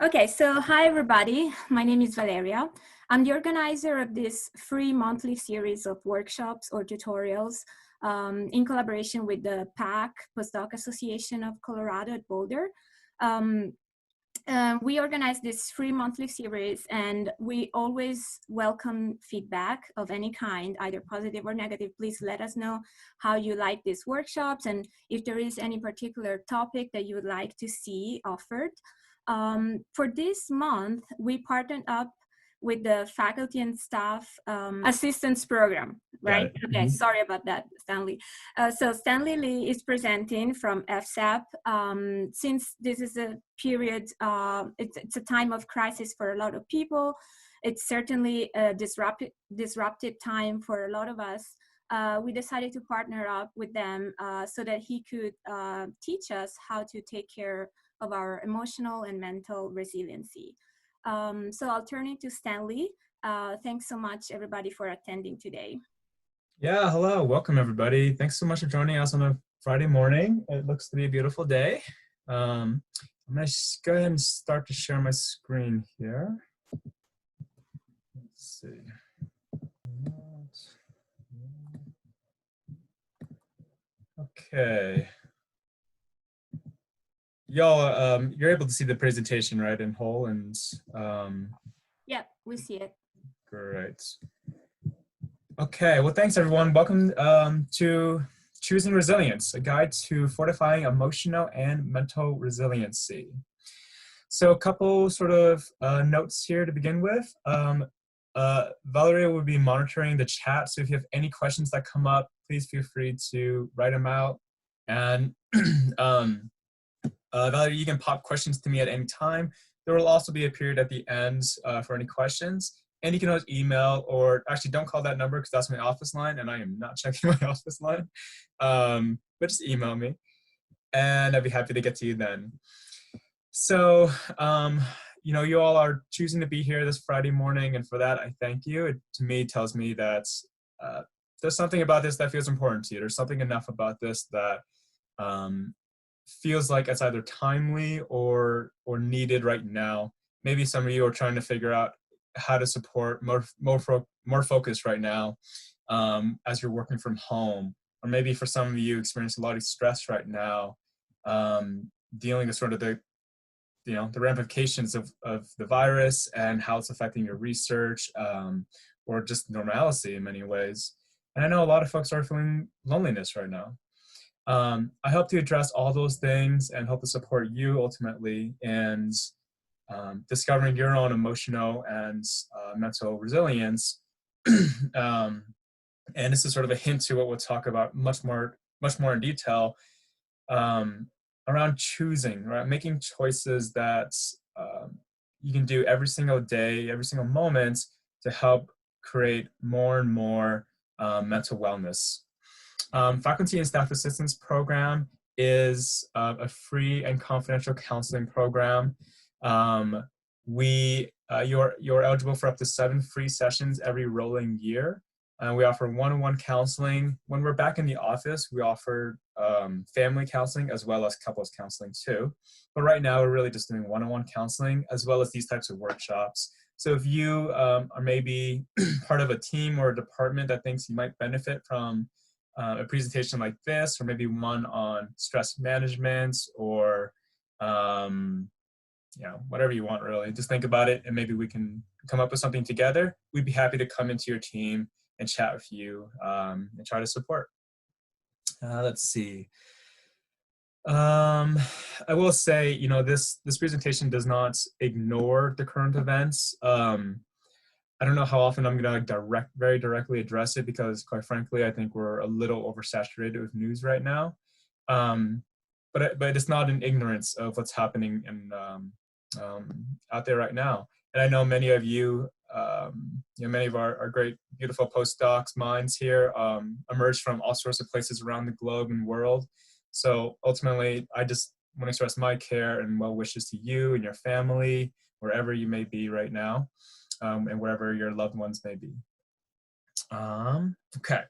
Okay, so hi everybody. My name is Valeria. I'm the organizer of this free monthly series of workshops or tutorials in collaboration with the PAC, Postdoc Association of Colorado at Boulder. We organize this free monthly series, and we always welcome feedback of any kind, either positive or negative. Please let us know how you like these workshops and if there is any particular topic that you would like to see offered. For this month, we partnered up with the Faculty and Staff Assistance Program, right? Okay, sorry about that, Stanley. So Stanley Ly is presenting from FSAP. Since this is a period, it's a time of crisis for a lot of people. It's certainly a disruptive time for a lot of us. We decided to partner up with them so that he could teach us how to take care of our emotional and mental resiliency. So I'll turn it to Stanley. Thanks so much, everybody, for attending today. Yeah, hello, welcome everybody. Thanks so much for joining us on a Friday morning. It looks to be a beautiful day. I'm gonna go ahead and start to share my screen here. Let's see. Okay. Y'all, you're able to see the presentation, right, in whole? And yeah, we see it. Great. Okay, well, thanks everyone. Welcome to Choosing Resilience, a guide to fortifying emotional and mental resiliency. So a couple sort of notes here to begin with. Valeria will be monitoring the chat, so if you have any questions that come up, please feel free to write them out. And Valeria, you can pop questions to me at any time. There will also be a period at the end for any questions. And you can always email, or actually don't call that number because that's my office line and I am not checking my office line. But just email me and I'd be happy to get to you then. So, you know, you all are choosing to be here this Friday morning, and for that, I thank you. It, to me, tells me that there's something about this that feels important to you. There's something enough about this that feels like it's either timely or needed right now. Maybe some of you are trying to figure out how to support more focus right now as you're working from home, or maybe for some of you experience a lot of stress right now, dealing with sort of the ramifications of the virus and how it's affecting your research, or just normalcy in many ways. And I know a lot of folks are feeling loneliness right now. I hope to address all those things and hope to support you ultimately in discovering your own emotional and mental resilience. And this is sort of a hint to what we'll talk about much more in detail around choosing, right? Making choices that you can do every single day, every single moment to help create more and more mental wellness. Faculty and Staff Assistance Program is a free and confidential counseling program. You're eligible for up to 7 free sessions every rolling year. We offer one-on-one counseling. When we're back in the office, we offer family counseling as well as couples counseling too. But right now, we're really just doing one-on-one counseling as well as these types of workshops. So if you are maybe part of a team or a department that thinks you might benefit from a presentation like this, or maybe one on stress management, or whatever you want, really, just think about it and maybe we can come up with something together. We'd be happy to come into your team and chat with you and try to support. Let's see. I will say, you know, this presentation does not ignore the current events. I don't know how often I'm going to very directly address it because, quite frankly, I think we're a little oversaturated with news right now. But it's not an ignorance of what's happening in, out there right now. And I know many of you, many of our great, beautiful postdocs minds here emerged from all sorts of places around the globe and world. So ultimately, I just want to express my care and well wishes to you and your family, wherever you may be right now. And wherever your loved ones may be. Okay.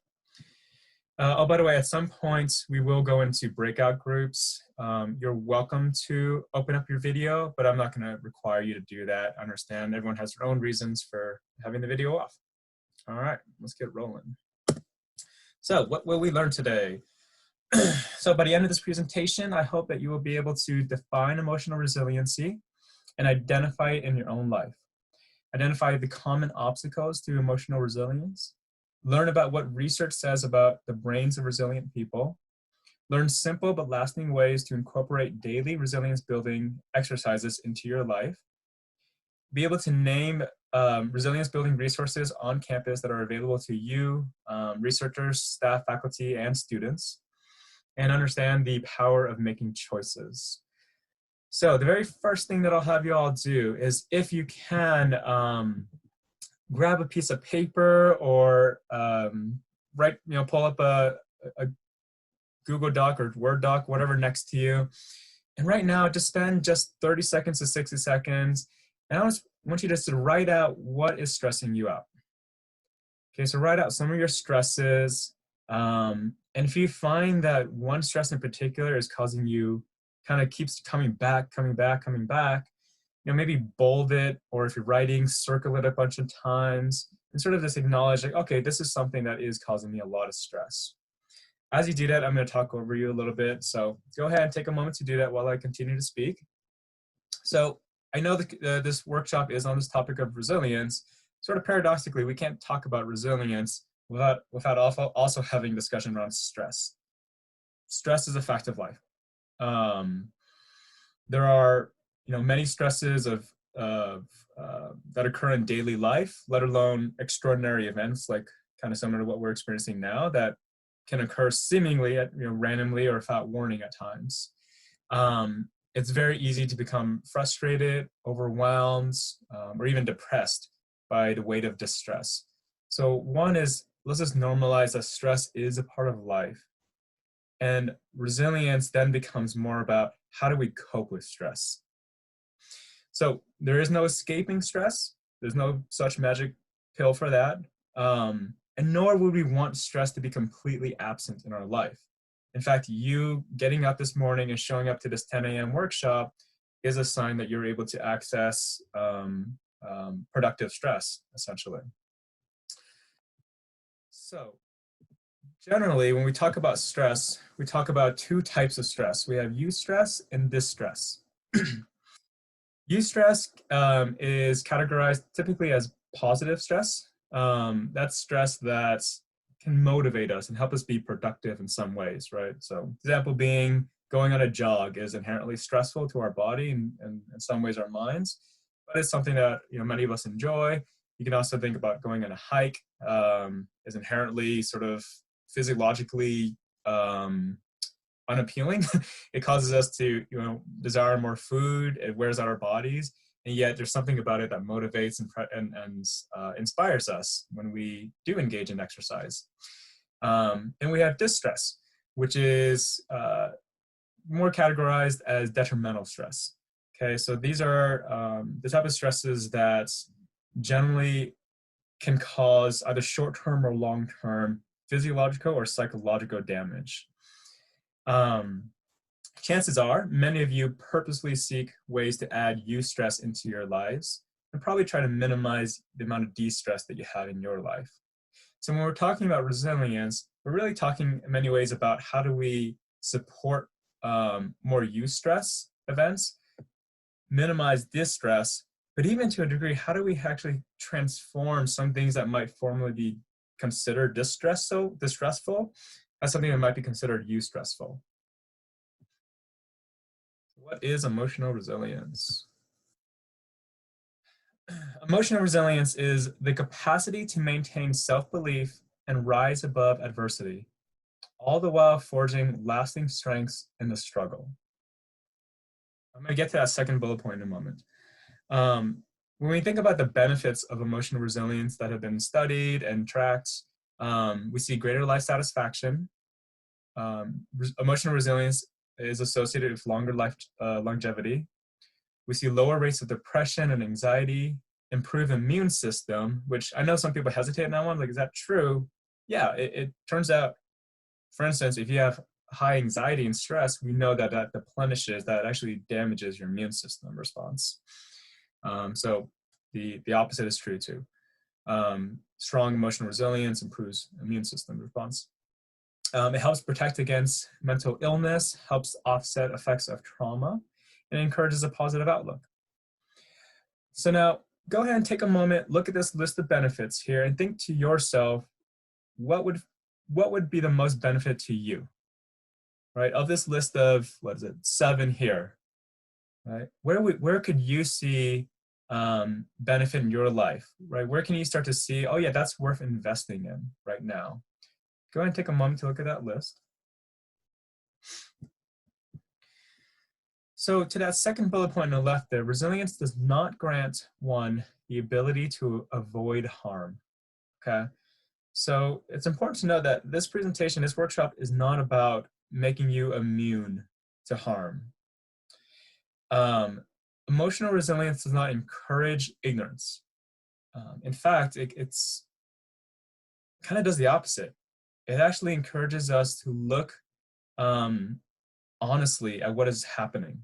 Oh, by the way, at some point, we will go into breakout groups. You're welcome to open up your video, but I'm not going to require you to do that. I understand everyone has their own reasons for having the video off. All right, let's get rolling. So what will we learn today? So by the end of this presentation, I hope that you will be able to define emotional resiliency and identify it in your own life. Identify the common obstacles to emotional resilience. Learn about what research says about the brains of resilient people. Learn simple but lasting ways to incorporate daily resilience building exercises into your life. Be able to name resilience building resources on campus that are available to you, researchers, staff, faculty, and students, and understand the power of making choices. So the very first thing that I'll have you all do is, if you can, grab a piece of paper or pull up a Google Doc or Word doc, whatever next to you. And right now, just spend just 30 seconds to 60 seconds. And I want you just to write out what is stressing you out. Okay, so write out some of your stresses. And if you find that one stress in particular is causing you, kind of keeps coming back, maybe bold it, or if you're writing, circle it a bunch of times, and sort of just acknowledge, like, okay, this is something that is causing me a lot of stress. As you do that, I'm going to talk over you a little bit. So go ahead and take a moment to do that while I continue to speak. So I know that this workshop is on this topic of resilience. Sort of paradoxically, we can't talk about resilience without also having discussion around stress. Stress is a fact of life. There are many stresses that occur in daily life, let alone extraordinary events like kind of similar to what we're experiencing now, that can occur seemingly randomly or without warning at times. It's very easy to become frustrated, overwhelmed, or even depressed by the weight of distress. So one is, let's just normalize that stress is a part of life. And resilience then becomes more about, how do we cope with stress? So there is no escaping stress. There's no such magic pill for that. And nor would we want stress to be completely absent in our life. In fact, you getting up this morning and showing up to this 10 a.m. workshop is a sign that you're able to access productive stress, essentially. So generally, when we talk about stress, we talk about two types of stress. We have eustress and distress. Eustress is categorized typically as positive stress. That's stress that can motivate us and help us be productive in some ways, right? So example being, going on a jog is inherently stressful to our body and in some ways our minds, but it's something that many of us enjoy. You can also think about going on a hike is inherently sort of physiologically unappealing. It causes us to desire more food. It wears out our bodies, and yet there's something about it that motivates and inspires us when we do engage in exercise. And we have distress, which is more categorized as detrimental stress. Okay, so these are the type of stresses that generally can cause either short-term or long-term physiological or psychological damage. Chances are many of you purposely seek ways to add eustress into your lives and probably try to minimize the amount of de-stress that you have in your life. So when we're talking about resilience, we're really talking in many ways about how do we support more eustress events, minimize distress, but even to a degree, how do we actually transform some things that might formerly be considered distressful as something that might be considered eustressful? What is emotional resilience? Emotional resilience is the capacity to maintain self-belief and rise above adversity, all the while forging lasting strengths in the struggle. I'm going to get to that second bullet point in a moment. When we think about the benefits of emotional resilience that have been studied and tracked, we see greater life satisfaction. Emotional resilience is associated with longer life longevity. We see lower rates of depression and anxiety, improved immune system, which I know some people hesitate on that one. Like, is that true? Yeah, it turns out For instance, if you have high anxiety and stress, we know that that deplenishes, that actually damages your immune system response. So the opposite is true too. Strong emotional resilience improves immune system response. It helps protect against mental illness, helps offset effects of trauma, and encourages a positive outlook. So now, go ahead and take a moment, look at this list of benefits here, and think to yourself, what would be the most benefit to you, right? Of this list of, 7 here, right? Where could you see benefit in your life, right? Where can you start to see, oh yeah, that's worth investing in right now? Go ahead and take a moment to look at that list. So to that second bullet point on the left there, resilience does not grant one the ability to avoid harm, okay? So it's important to know that this presentation, this workshop is not about making you immune to harm. Emotional resilience does not encourage ignorance. In fact, it's kind of does the opposite. It actually encourages us to look honestly at what is happening,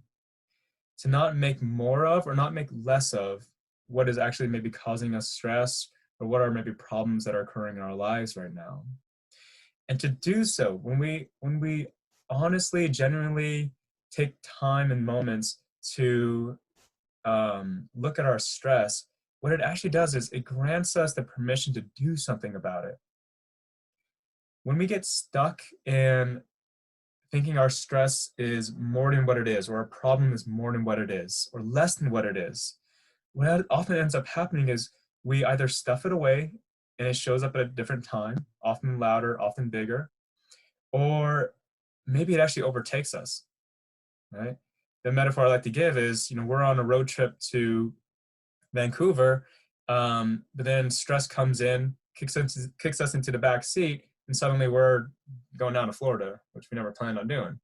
to not make more of or not make less of what is actually maybe causing us stress or what are maybe problems that are occurring in our lives right now. And to do so, when we honestly, genuinely take time and moments to look at our stress, what it actually does is it grants us the permission to do something about it. When we get stuck in thinking our stress is more than what it is, or our problem is more than what it is, or less than what it is, what often ends up happening is we either stuff it away and it shows up at a different time, often louder, often bigger, or maybe it actually overtakes us, right? The metaphor I like to give is, we're on a road trip to Vancouver, but then stress comes in, kicks us into the back seat, and suddenly we're going down to Florida, which we never planned on doing,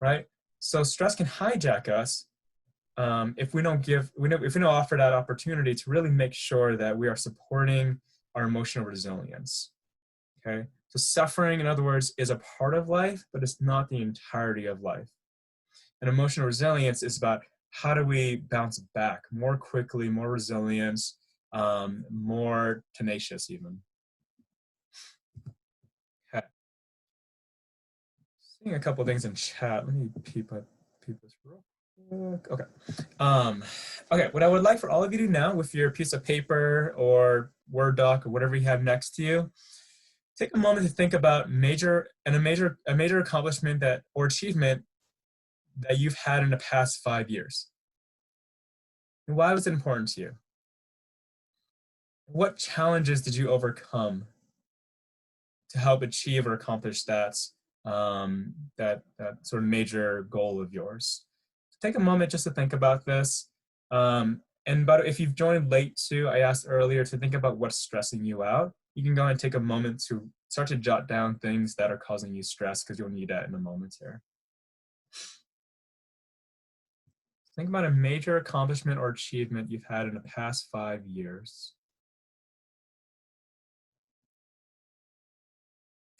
right? So stress can hijack us if we don't offer that opportunity to really make sure that we are supporting our emotional resilience. Okay, so suffering, in other words, is a part of life, but it's not the entirety of life. And emotional resilience is about how do we bounce back more quickly, more resilient, more tenacious even. Okay. Seeing a couple things in chat. Let me peep this real quick. Okay. Okay, what I would like for all of you to do now with your piece of paper or Word doc or whatever you have next to you, take a moment to think about a major accomplishment or achievement that you've had in the past 5 years. And why was it important to you? What challenges did you overcome to help achieve or accomplish that sort of major goal of yours? Take a moment just to think about this. But if you've joined late too, I asked earlier to think about what's stressing you out. You can go and take a moment to start to jot down things that are causing you stress, because you'll need that in a moment here. Think about a major accomplishment or achievement you've had in the past 5 years.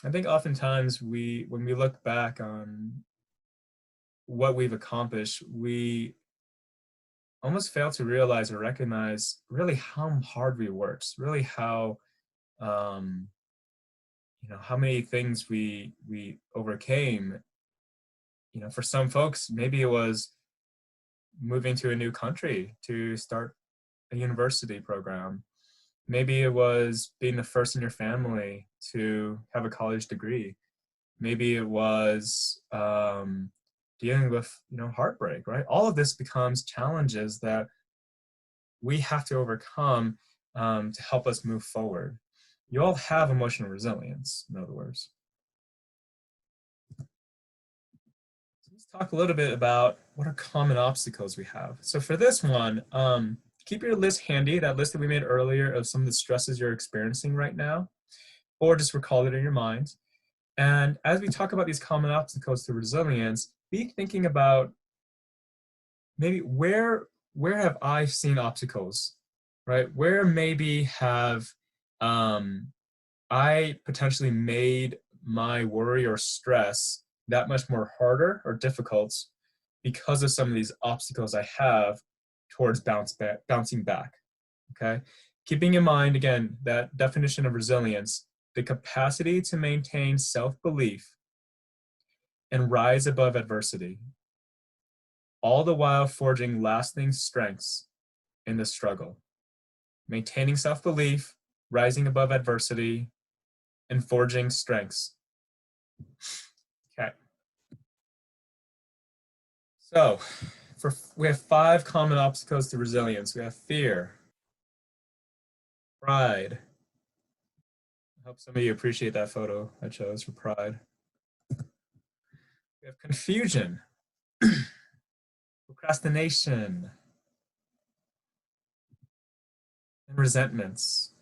I think oftentimes when we look back on what we've accomplished, we almost fail to realize or recognize really how hard we worked, really how how many things we overcame. For some folks, maybe it was moving to a new country to start a university program. Maybe it was being the first in your family to have a college degree. Maybe it was dealing with heartbreak, right? All of this becomes challenges that we have to overcome to help us move forward. You all have emotional resilience, in other words. So let's talk a little bit about what are common obstacles we have. So for this one, keep your list handy, that list that we made earlier of some of the stresses you're experiencing right now, or just recall it in your mind. And as we talk about these common obstacles to resilience, be thinking about maybe where have I seen obstacles, right? Where maybe have I potentially made my worry or stress that much more harder or difficult because of some of these obstacles I have towards bouncing back, okay? Keeping in mind, again, that definition of resilience, the capacity to maintain self-belief and rise above adversity, all the while forging lasting strengths in the struggle. Maintaining self-belief, rising above adversity, and forging strengths. Okay. So, we have 5 common obstacles to resilience. We have fear, pride. I hope some of you appreciate that photo I chose for pride. We have confusion, procrastination, and resentments.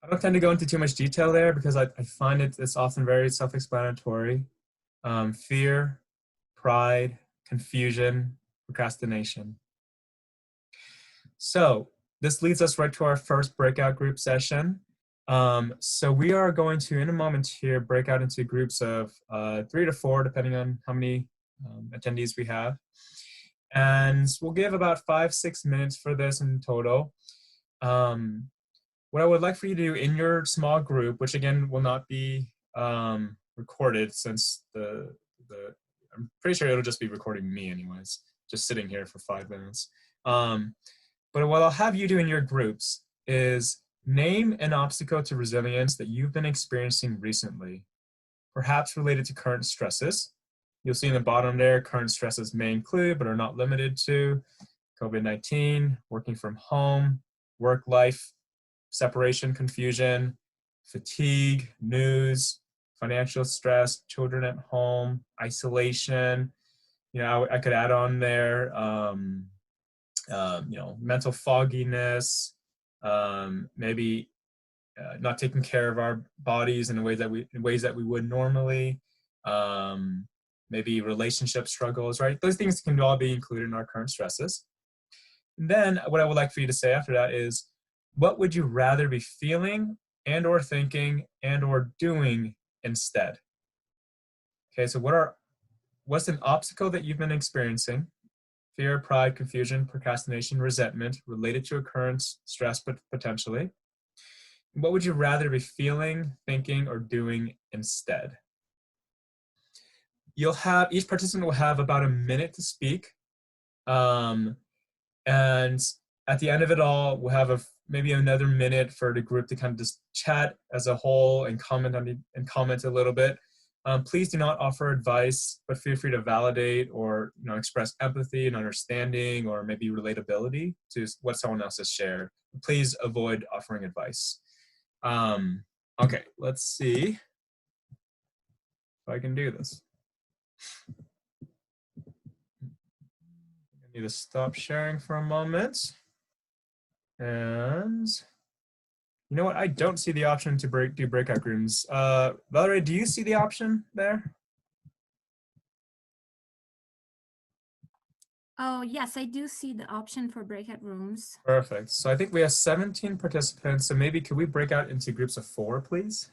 I don't tend to go into too much detail there because I find it's often very self-explanatory. Fear, pride, confusion, procrastination. So this leads us right to our first breakout group session. So we are going to, in a moment here, break out into groups of 3 to 4, depending on how many attendees we have. And we'll give about 5-6 minutes for this in total. What I would like for you to do in your small group, which again will not be recorded since I'm pretty sure it'll just be recording me anyways, just sitting here for 5 minutes. But what I'll have you do in your groups is name an obstacle to resilience that you've been experiencing recently, perhaps related to current stresses. You'll see in the bottom there, current stresses may include, but are not limited to, COVID-19, working from home, work-life, separation, confusion, fatigue, news, financial stress, children at home, isolation. You know, I could add on there, you know, mental fogginess, maybe not taking care of our bodies in ways that we would normally, maybe relationship struggles, right? Those things can all be included in our current stresses. And then what I would like for you to say after that is, what would you rather be feeling and or thinking and or doing instead? Okay, so what's an obstacle that you've been experiencing? Fear, pride, confusion, procrastination, resentment related to a current stress, but potentially. What would you rather be feeling, thinking, or doing instead? Each participant will have about a minute to speak. And at the end of it all, we'll have maybe another minute for the group to kind of just chat as a whole and comment a little bit. Please do not offer advice, but feel free to validate or express empathy and understanding or maybe relatability to what someone else has shared. Please avoid offering advice. Okay, let's see if I can do this. I need to stop sharing for a moment. And you know what? I don't see the option to do breakout rooms. Valerie, do you see the option there? Oh, yes, I do see the option for breakout rooms. Perfect. So I think we have 17 participants. So maybe could we break out into groups of 4, please?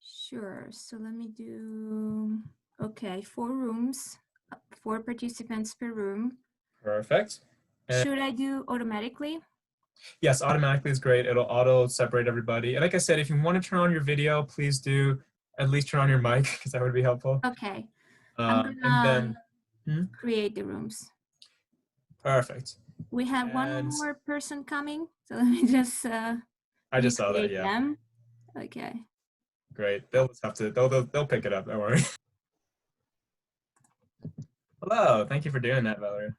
Sure. So let me do, okay, 4 rooms, 4 participants per room. Perfect. And should I do automatically? Yes, automatically is great. It'll auto separate everybody. And like I said, if you want to turn on your video, please do at least turn on your mic because that would be helpful. Okay. I'm gonna create the rooms. Perfect. We have one more person coming, so let me just I just saw that, yeah. Them. Okay. Great. They'll pick it up, don't worry. Hello, thank you for doing that, Valerie.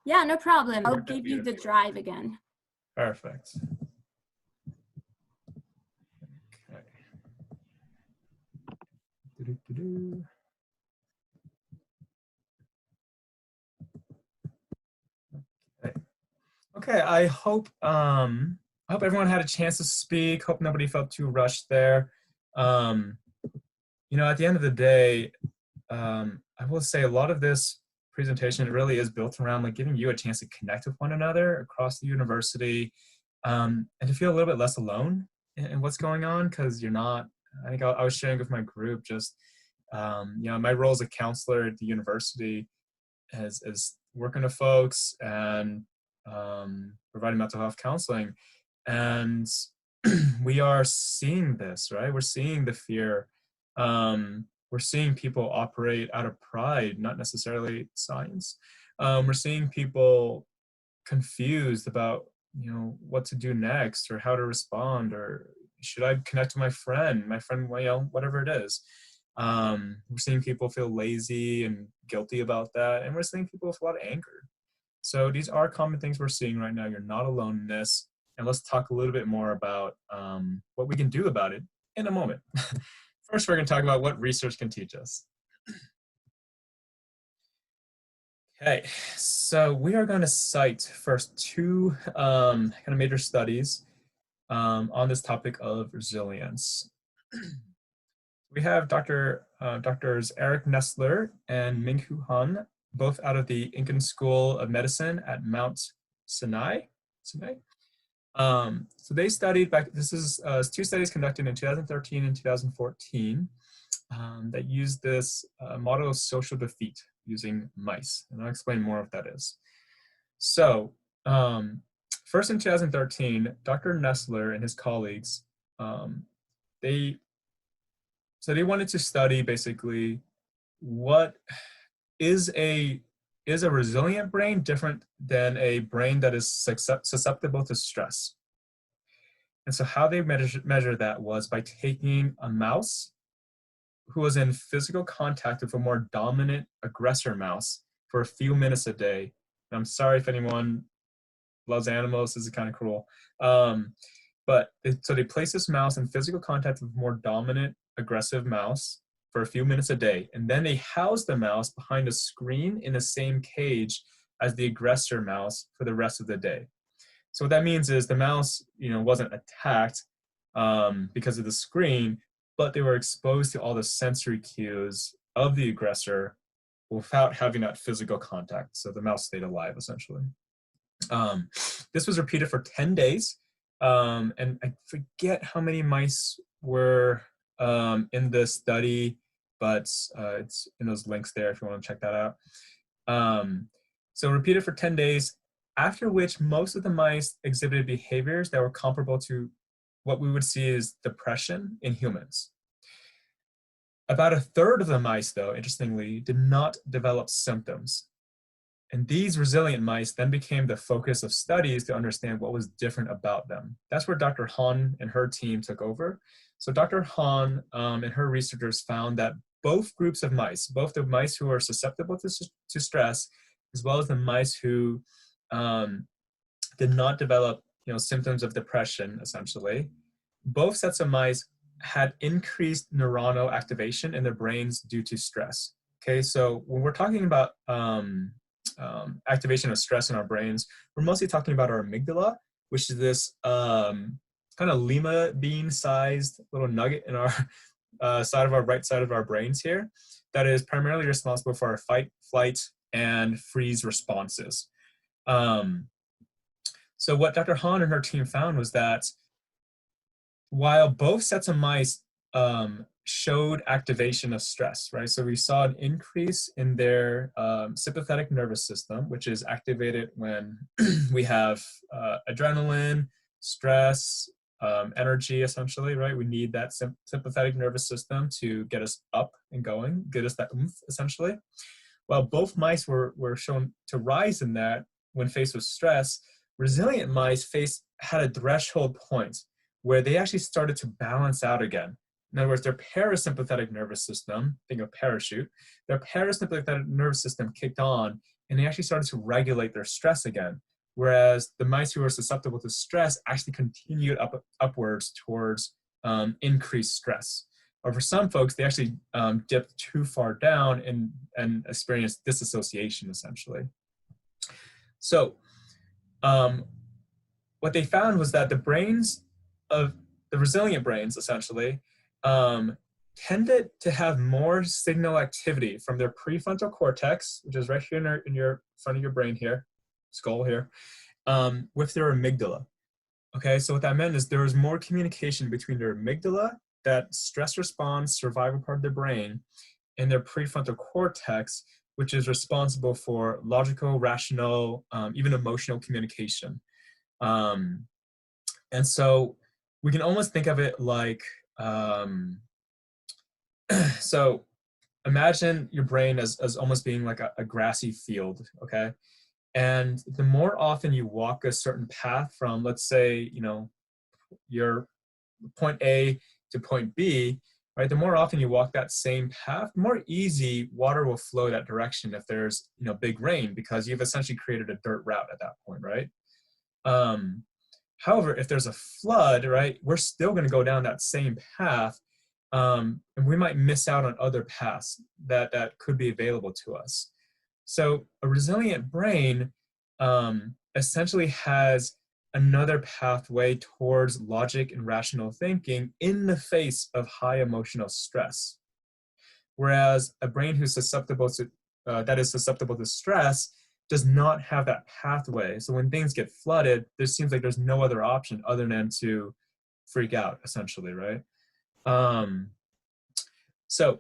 Yeah, no problem. I'll give you the drive again. Perfect. Okay. Okay, I hope everyone had a chance to speak. Hope nobody felt too rushed there. At the end of the day, I will say a lot of this presentation really is built around like giving you a chance to connect with one another across the university, and to feel a little bit less alone in what's going on, because you're not I think I was sharing with my group just, you know, my role as a counselor at the university is working with folks and providing mental health counseling. And we are seeing this, right? We're seeing the fear. We're seeing people operate out of pride, not necessarily science. We're seeing people confused about, you know, what to do next or how to respond, or should I connect to my friend, well, you know, whatever it is. We're seeing people feel lazy and guilty about that, and we're seeing people with a lot of anger. So these are common things we're seeing right now. You're not alone in this. And let's talk a little bit more about what we can do about it in a moment. First, we're going to talk about what research can teach us. Okay, so we are going to cite first two kind of major studies on this topic of resilience. We have Doctors Eric Nestler and Ming-Hu Han, both out of the Incan School of Medicine at Mount Sinai. So they studied this is two studies conducted in 2013 and 2014 that used this model of social defeat using mice. And I'll explain more what that is. So first in 2013, Dr. Nestler and his colleagues, they wanted to study basically what is a resilient brain different than a brain that is susceptible to stress. And so how they measure that was by taking a mouse who was in physical contact with a more dominant aggressor mouse for a few minutes a day. And I'm sorry if anyone loves animals, this is kind of cruel. So they placed this mouse in physical contact with a more dominant aggressive mouse for a few minutes a day. And then they housed the mouse behind a screen in the same cage as the aggressor mouse for the rest of the day. So what that means is the mouse, you know, wasn't attacked because of the screen, but they were exposed to all the sensory cues of the aggressor without having that physical contact. So the mouse stayed alive, essentially. This was repeated for 10 days. And I forget how many mice were in this study, but it's in those links there if you want to check that out. So repeated for 10 days, after which most of the mice exhibited behaviors that were comparable to what we would see as depression in humans. About a third of the mice, though, interestingly, did not develop symptoms. And these resilient mice then became the focus of studies to understand what was different about them. That's where Dr. Han and her team took over. So Dr. Han and her researchers found that both groups of mice, both the mice who are susceptible to stress, as well as the mice who did not develop, you know, symptoms of depression, essentially, both sets of mice had increased neuronal activation in their brains due to stress. Okay, so when we're talking about activation of stress in our brains, we're mostly talking about our amygdala, which is this kind of lima bean sized little nugget in our right side of our brains here that is primarily responsible for our fight, flight, and freeze responses. So what Dr. Han and her team found was that while both sets of mice showed activation of stress, right? So we saw an increase in their sympathetic nervous system, which is activated when we have adrenaline, stress, energy, essentially, right? We need that sympathetic nervous system to get us up and going, get us that oomph, essentially. While both mice were shown to rise in that when faced with stress, resilient mice had a threshold point where they actually started to balance out again. In other words, their parasympathetic nervous system, think of parachute, their parasympathetic nervous system kicked on and they actually started to regulate their stress again. Whereas the mice who were susceptible to stress actually continued upwards towards increased stress. Or for some folks, they actually dipped too far down and experienced disassociation, essentially. So what they found was that the brains of the resilient brains, essentially, tended to have more signal activity from their prefrontal cortex, which is right here in your front of your brain here, skull here, with their amygdala. Okay, so what that meant is there was more communication between their amygdala that stress response survival part of the brain in their prefrontal cortex, which is responsible for logical, rational, even emotional communication. And so we can almost think of it like, so imagine your brain as almost being like a grassy field, okay? And the more often you walk a certain path from, let's say, your point A to point B, right? The more often you walk that same path, the more easy water will flow that direction if there's, big rain, because you've essentially created a dirt route at that point, right? However, if there's a flood, right, we're still going to go down that same path, and we might miss out on other paths that could be available to us. So a resilient brain essentially has another pathway towards logic and rational thinking in the face of high emotional stress. Whereas a brain who's susceptible to stress does not have that pathway. So when things get flooded, there seems like there's no other option other than to freak out, essentially, right? So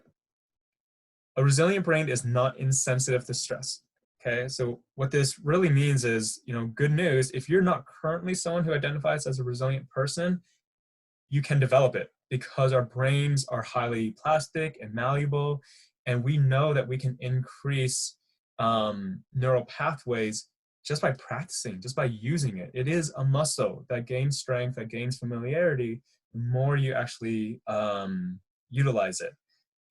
a resilient brain is not insensitive to stress. Okay, so what this really means is, good news, if you're not currently someone who identifies as a resilient person, you can develop it, because our brains are highly plastic and malleable, and we know that we can increase neural pathways just by practicing, just by using it. It is a muscle that gains strength, that gains familiarity, the more you actually utilize it.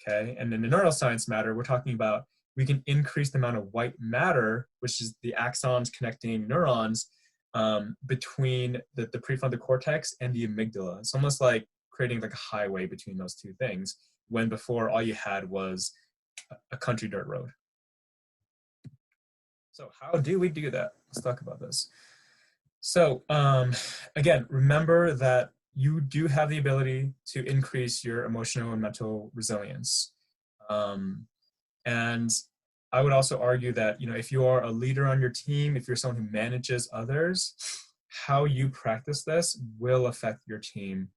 Okay, and in the neuroscience matter, we're talking about we can increase the amount of white matter, which is the axons connecting neurons between the prefrontal cortex and the amygdala. It's almost like creating like a highway between those two things, when before all you had was a country dirt road. So how do we do that? Let's talk about this. So again, remember that you do have the ability to increase your emotional and mental resilience. And I would also argue that, if you are a leader on your team, if you're someone who manages others, how you practice this will affect your team,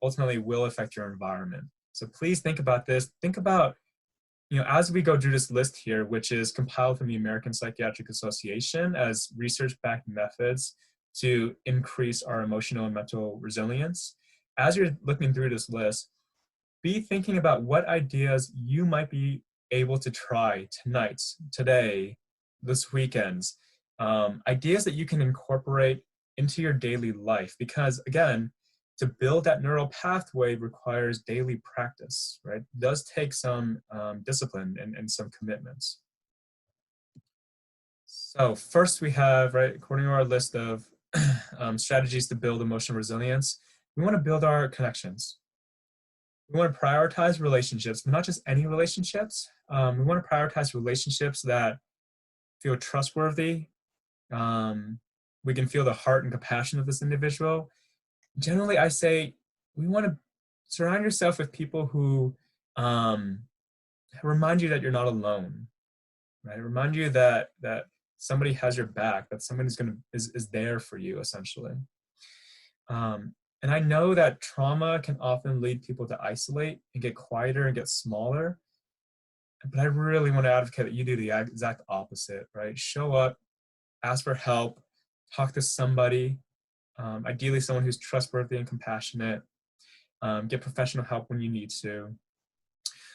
ultimately will affect your environment. So please think about this. Think about, as we go through this list here, which is compiled from the American Psychiatric Association as research-backed methods to increase our emotional and mental resilience. As you're looking through this list, be thinking about what ideas you might be able to try tonight, today, this weekend, ideas that you can incorporate into your daily life. Because again, to build that neural pathway requires daily practice, right? It does take some discipline and some commitments. So first we have, right, according to our list of strategies to build emotional resilience, we want to build our connections. We want to prioritize relationships, but not just any relationships. We want to prioritize relationships that feel trustworthy. We can feel the heart and compassion of this individual. Generally, I say we want to surround yourself with people who remind you that you're not alone, right? Remind you that somebody has your back, that somebody's is there for you, essentially. And I know that trauma can often lead people to isolate and get quieter and get smaller. But I really want to advocate that you do the exact opposite, right? Show up, ask for help, talk to somebody, ideally someone who's trustworthy and compassionate. Get professional help when you need to.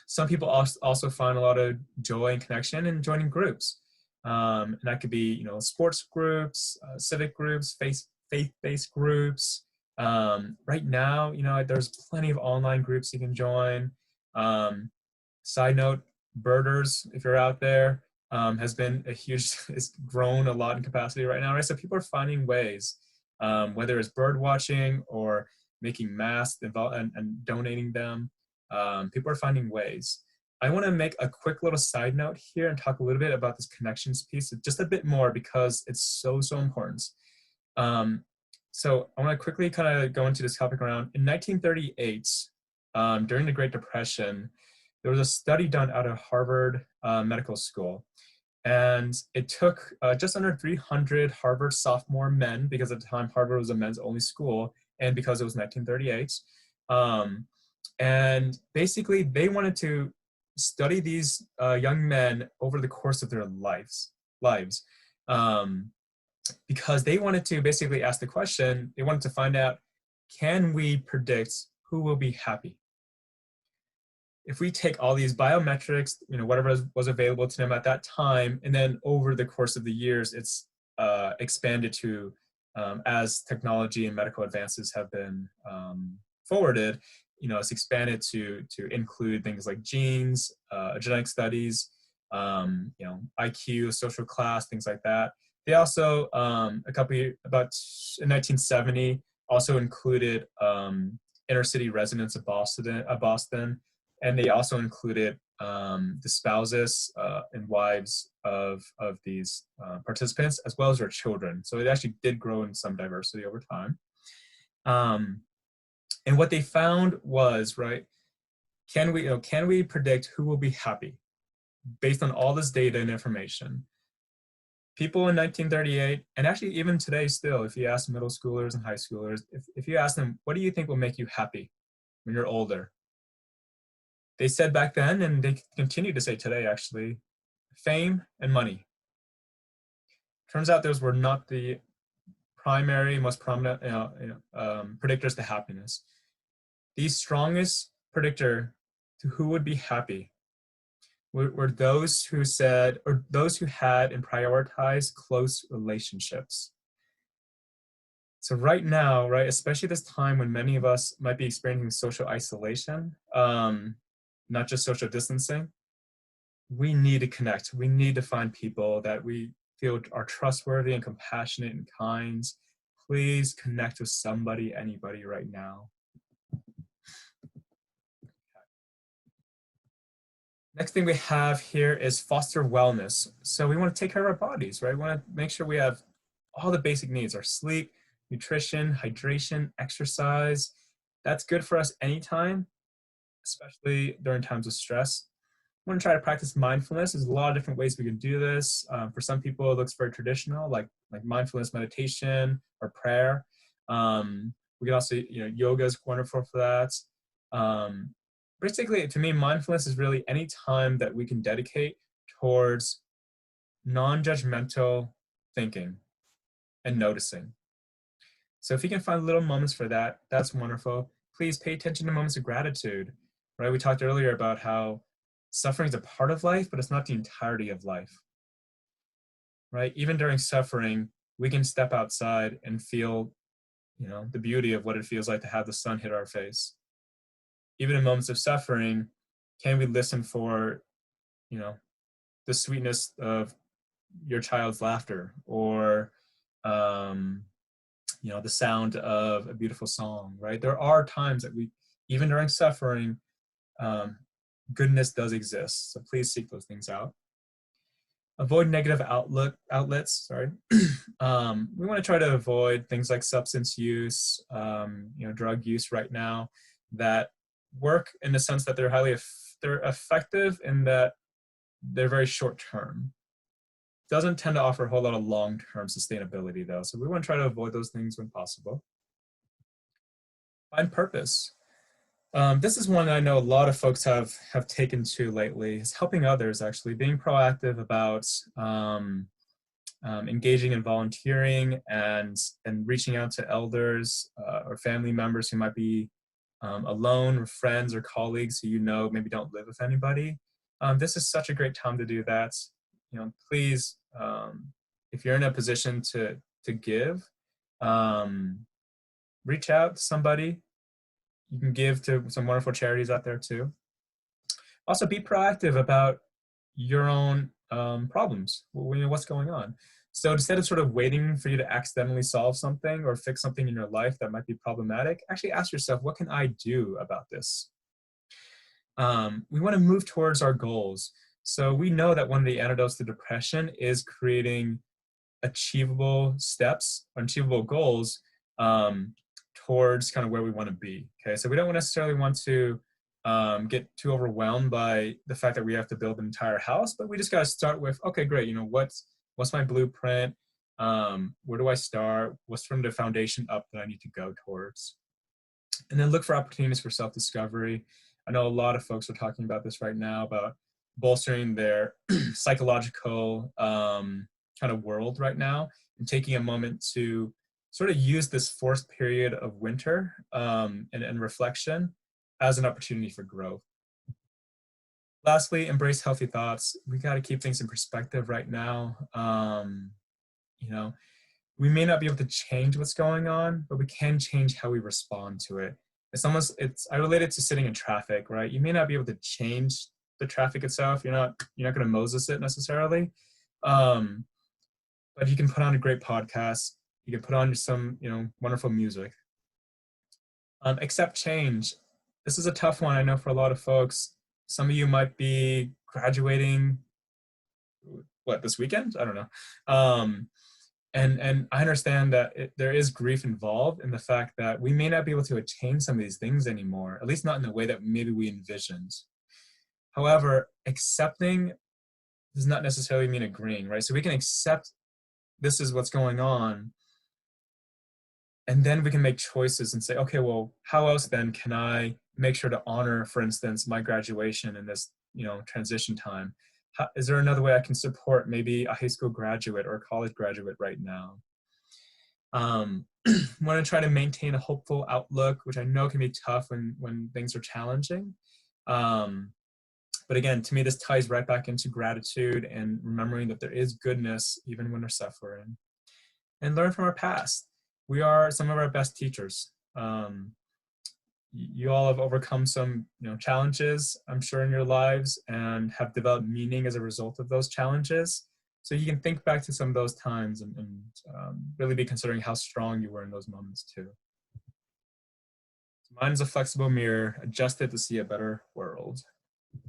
Some people also find a lot of joy and connection in joining groups. And that could be, sports groups, civic groups, faith-based groups. Right now, there's plenty of online groups you can join. Side note, birders, if you're out there, has been it's grown a lot in capacity right now, right? So people are finding ways, whether it's bird watching or making masks and donating them. People are finding ways. I want to make a quick little side note here and talk a little bit about this connections piece, just a bit more, because it's so important. So I want to quickly kind of go into this topic around. In 1938, during the Great Depression, there was a study done out of Harvard Medical School. And it took just under 300 Harvard sophomore men, because at the time Harvard was a men's only school, and because it was 1938, And basically, they wanted to study these young men over the course of their lives, um, because they wanted to basically ask the question, they wanted to find out, can we predict who will be happy? If we take all these biometrics, whatever was available to them at that time, and then over the course of the years, it's expanded to, as technology and medical advances have been forwarded, it's expanded to include things like genes, genetic studies, IQ, social class, things like that. They also, about in 1970, also included inner city residents of Boston, and they also included the spouses and wives of these participants, as well as their children. So it actually did grow in some diversity over time. And what they found was, right, can we predict who will be happy based on all this data and information? People in 1938, and actually even today still, if you ask middle schoolers and high schoolers, if you ask them, what do you think will make you happy when you're older? They said back then, and they continue to say today actually, fame and money. Turns out those were not the primary, most prominent predictors to happiness. The strongest predictor to who would be happy were those who said, or those who had and prioritized close relationships. So right now, right, especially this time when many of us might be experiencing social isolation, not just social distancing, we need to connect. We need to find people that we feel are trustworthy and compassionate and kind. Please connect with somebody, anybody right now. Next thing we have here is foster wellness. So we want to take care of our bodies, right? We want to make sure we have all the basic needs, our sleep, nutrition, hydration, exercise. That's good for us anytime, especially during times of stress. I want to try to practice mindfulness. There's a lot of different ways we can do this. For some people, it looks very traditional, like mindfulness meditation or prayer. We can also, yoga is wonderful for that. Basically, to me, mindfulness is really any time that we can dedicate towards non-judgmental thinking and noticing. So if you can find little moments for that, that's wonderful. Please pay attention to moments of gratitude, right? We talked earlier about how suffering is a part of life, but it's not the entirety of life, right? Even during suffering, we can step outside and feel, the beauty of what it feels like to have the sun hit our face. Even in moments of suffering, can we listen for, the sweetness of your child's laughter, or, the sound of a beautiful song, right? There are times that even during suffering, goodness does exist. So please seek those things out. Avoid negative outlets. We want to try to avoid things like substance use, drug use right now, that work in the sense that they're effective in that they're very short term. Doesn't tend to offer a whole lot of long-term sustainability though. So we want to try to avoid those things when possible. Find purpose. This is one that I know a lot of folks have taken to lately, is helping others, actually being proactive about engaging in volunteering and reaching out to elders or family members who might be alone, or friends or colleagues who maybe don't live with anybody. This is such a great time to do that. Please, if you're in a position to give, reach out to somebody. You can give to some wonderful charities out there too. Also, be proactive about your own problems. What's going on? So instead of sort of waiting for you to accidentally solve something or fix something in your life that might be problematic, actually ask yourself, what can I do about this? We want to move towards our goals. So we know that one of the antidotes to depression is creating achievable steps, achievable goals towards kind of where we want to be. Okay, so we don't necessarily want to get too overwhelmed by the fact that we have to build an entire house, but we just got to start with, okay, great, what's my blueprint? Where do I start? What's from the foundation up that I need to go towards? And then look for opportunities for self-discovery. I know a lot of folks are talking about this right now, about bolstering their psychological kind of world right now, and taking a moment to sort of use this forced period of winter and reflection as an opportunity for growth. Lastly, embrace healthy thoughts. We got to keep things in perspective right now. You know, we may not be able to change what's going on, but we can change how we respond to it. I relate it to sitting in traffic, right? You may not be able to change the traffic itself. You're not going to Moses it necessarily. But you can put on a great podcast. You can put on some, wonderful music. Accept change. This is a tough one, I know, for a lot of folks. Some of you might be graduating, this weekend? I don't know. And I understand that there is grief involved in the fact that we may not be able to attain some of these things anymore, at least not in the way that maybe we envisioned. However, accepting does not necessarily mean agreeing, right? So we can accept this is what's going on, and then we can make choices and say, okay, well, how else then can I make sure to honor, for instance, my graduation in this, transition time? Is there another way I can support maybe a high school graduate or a college graduate right now? Want to try to maintain a hopeful outlook, which I know can be tough when things are challenging. But again, to me, this ties right back into gratitude and remembering that there is goodness even when we're suffering. And learn from our past. We are some of our best teachers. You all have overcome some challenges, I'm sure, in your lives, and have developed meaning as a result of those challenges. So you can think back to some of those times and really be considering how strong you were in those moments too. Mind is a flexible mirror, adjusted to see a better world. I'm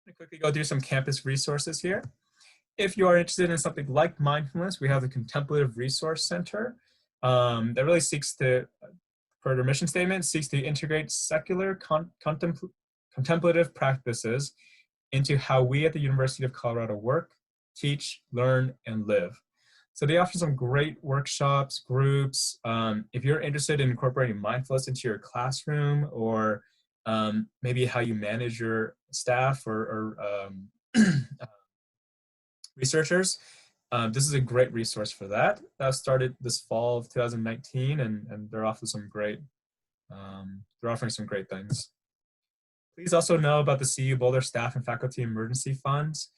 going to quickly go through some campus resources here. If you are interested in something like mindfulness, we have the Contemplative Resource Center that really seeks to, per their mission statement, seeks to integrate secular contemplative practices into how we at the University of Colorado work, teach, learn, and live. So they offer some great workshops, groups. If you're interested in incorporating mindfulness into your classroom, or maybe how you manage your staff or researchers, this is a great resource for that. That started this fall of 2019, and they're offering some great things. Please also know about the CU Boulder Staff and Faculty Emergency Funds.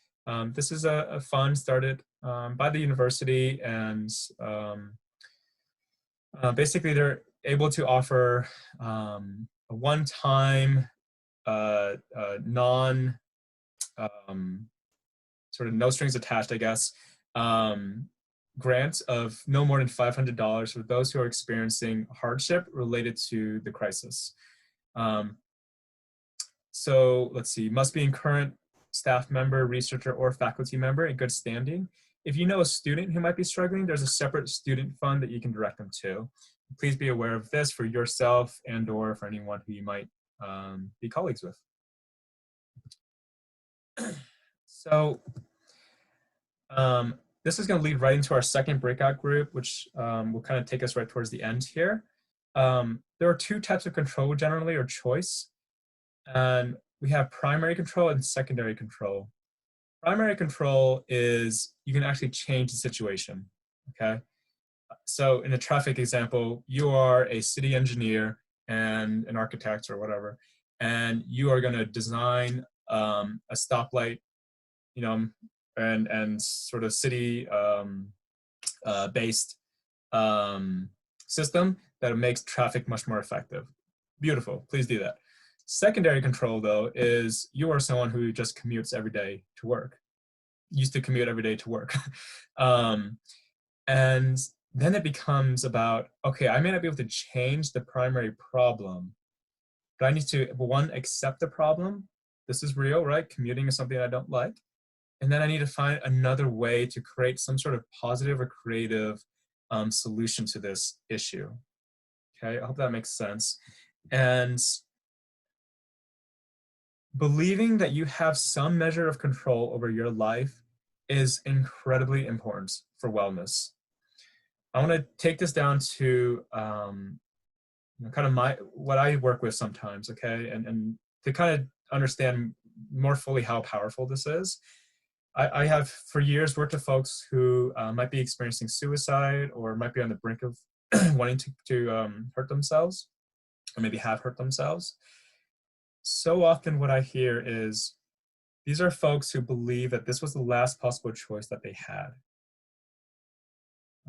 This is a fund started by the university, and basically they're able to offer a one-time, non sort of no strings attached, I guess, grant of no more than $500 for those who are experiencing hardship related to the crisis. So let's see, must be a current staff member, researcher, or faculty member in good standing. If you know a student who might be struggling, there's a separate student fund that you can direct them to. Please be aware of this for yourself and or for anyone who you might be colleagues with. So this is going to lead right into our second breakout group, which will kind of take us right towards the end here. There are two types of control generally, or choice. And we have primary control and secondary control. Primary control is you can actually change the situation, okay? So in a traffic example, you are a city engineer and an architect or whatever, and you are going to design a stoplight, and sort of city based system that makes traffic much more effective. Beautiful, please do that. Secondary control, though, is you are someone who just commutes every day to work, used to commute every day to work. And then it becomes about, okay, I may not be able to change the primary problem, but I need to, one, accept the problem. This is real, right? Commuting is something I don't like. And then I need to find another way to create some sort of positive or creative solution to this issue. Okay, I hope that makes sense. And believing that you have some measure of control over your life is incredibly important for wellness. I want to take this down to kind of what I work with sometimes, okay, and to kind of understand more fully how powerful this is. I have for years worked with folks who might be experiencing suicide or might be on the brink of wanting to hurt themselves, or maybe have hurt themselves. So often what I hear is these are folks who believe that this was the last possible choice that they had.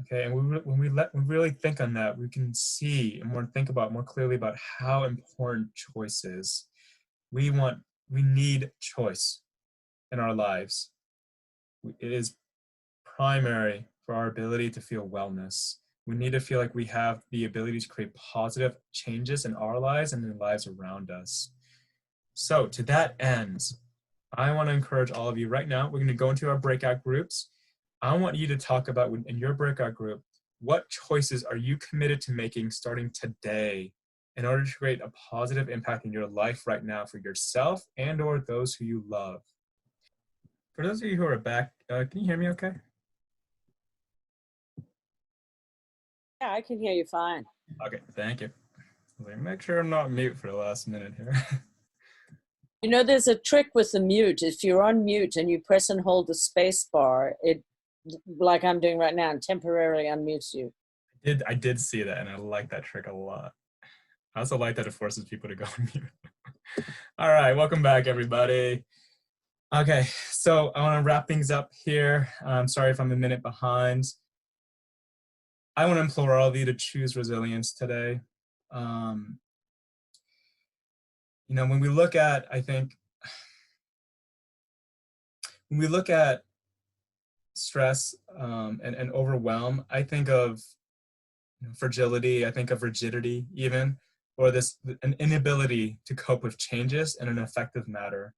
Okay, and when we really think on that, we can see and think about more clearly about how important choice is. We need choice in our lives. It is primary for our ability to feel wellness. We need to feel like we have the ability to create positive changes in our lives and in the lives around us. So to that end, I want to encourage all of you right now, we're going to go into our breakout groups. I want you to talk about in your breakout group, what choices are you committed to making starting today in order to create a positive impact in your life right now for yourself and or those who you love. For those of you who are back, can you hear me okay? Yeah, I can hear you fine. Okay, thank you. Make sure I'm not mute for the last minute here. You know, there's a trick with the mute. If you're on mute and you press and hold the space bar, it, like I'm doing right now, and temporarily unmutes you. I did see that, and I like that trick a lot. I also like that it forces people to go on mute. All right, welcome back, everybody. Okay, so I want to wrap things up here. I'm sorry if I'm a minute behind. I want to implore all of you to choose resilience today. You know, when we look at, I think, when we look at stress and overwhelm, I think of fragility, I think of rigidity even, or an inability to cope with changes in an effective manner.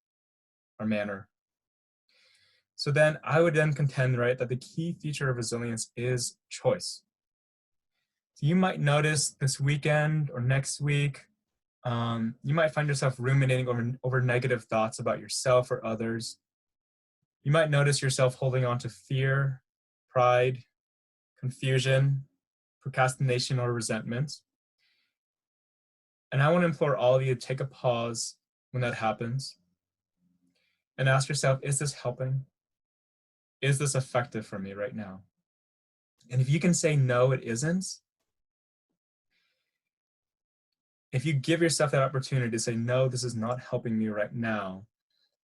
So then I would then contend, right, that the key feature of resilience is choice. So you might notice this weekend or next week, you might find yourself ruminating over negative thoughts about yourself or others. You might notice yourself holding on to fear, pride, confusion, procrastination, or resentment. And I want to implore all of you to take a pause when that happens and ask yourself, is this helping? Is this effective for me right now? And if you can say no, it isn't, if you give yourself that opportunity to say, no, this is not helping me right now,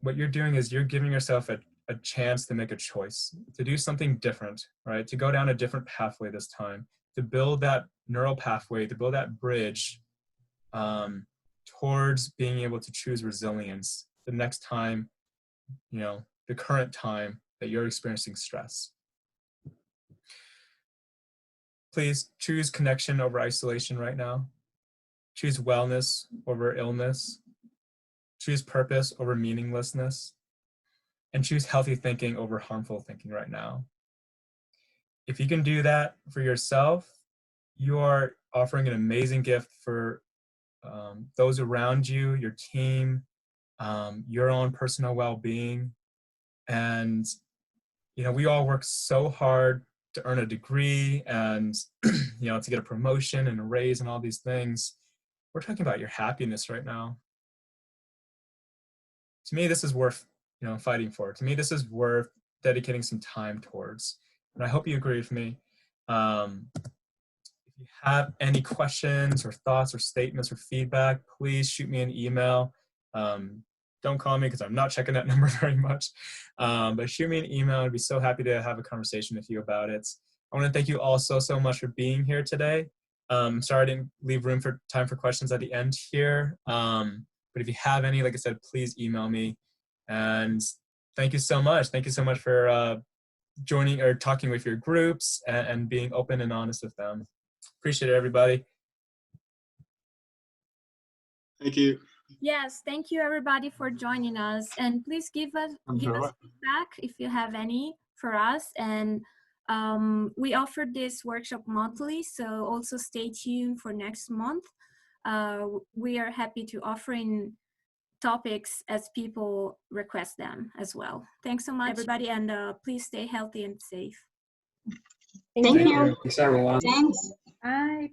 what you're doing is you're giving yourself a chance to make a choice, to do something different, right? To go down a different pathway this time, to build that neural pathway, to build that bridge towards being able to choose resilience the next time, you know, the current time that you're experiencing stress. Please choose connection over isolation right now. Choose wellness over illness. Choose purpose over meaninglessness. And choose healthy thinking over harmful thinking right now. If you can do that for yourself, you are offering an amazing gift for those around you, your team, your own personal well-being. And, you know, we all work so hard to earn a degree and, you know, to get a promotion and a raise and all these things. We're talking about your happiness right now. To me, this is worth, you know, fighting for. To me, this is worth dedicating some time towards. And I hope you agree with me. If you have any questions or thoughts or statements or feedback, please shoot me an email. Don't call me because I'm not checking that number very much. But shoot me an email. I'd be so happy to have a conversation with you about it. I want to thank you all so much for being here today. Sorry I didn't leave room for time for questions at the end here. But if you have any, like I said, please email me. And thank you so much. Thank you so much for joining or talking with your groups and being open and honest with them. Appreciate it, everybody. Thank you. Yes, thank you everybody for joining us, and please give us feedback if you have any for us. And we offer this workshop monthly, so also stay tuned for next month. We are happy to offer in topics as people request them as well. Thanks so much, everybody, and please stay healthy and safe. Thank you. Thanks, everyone. Thanks. Bye.